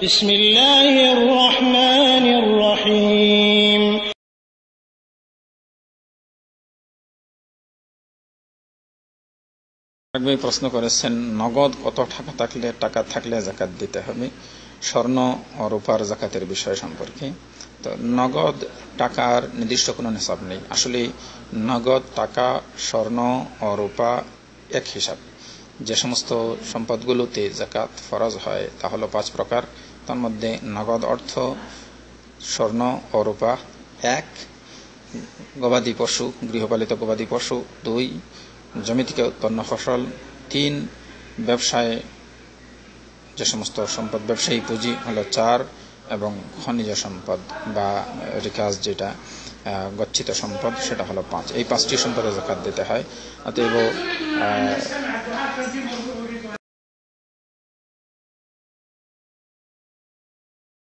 বিসমিল্লাহির রহমানির রহিম। প্রশ্ন করেছেন, নগদ কত টাকা থাকলে যাকাত দিতে হবে, স্বর্ণ ও রূপার যাকাতের বিষয় সম্পর্কে। তো নগদ টাকার নির্দিষ্ট কোনো নিসাব নেই। আসলে নগদ টাকা, স্বর্ণ ও রূপা এক হিসাব। যে সমস্ত সম্পদগুলোতে যাকাত ফরজ হয় তা হলো 5 প্রকার। তার মধ্যে নগদ অর্থ, স্বর্ণ ও রূপা 1, গবাদি পশু, গৃহপালিত গবাদি পশু 2, জমি থেকে উৎপন্ন ফসল 3, ব্যবসায় যে সমস্ত সম্পদ, ব্যবসায়ী পুঁজি হলো 4, এবং খনিজ সম্পদ বা রিকাজ যেটা গচ্ছিত সম্পদ সেটা হলো 5। এই 5টি সম্পদে যাকাত দিতে হয়। অতএব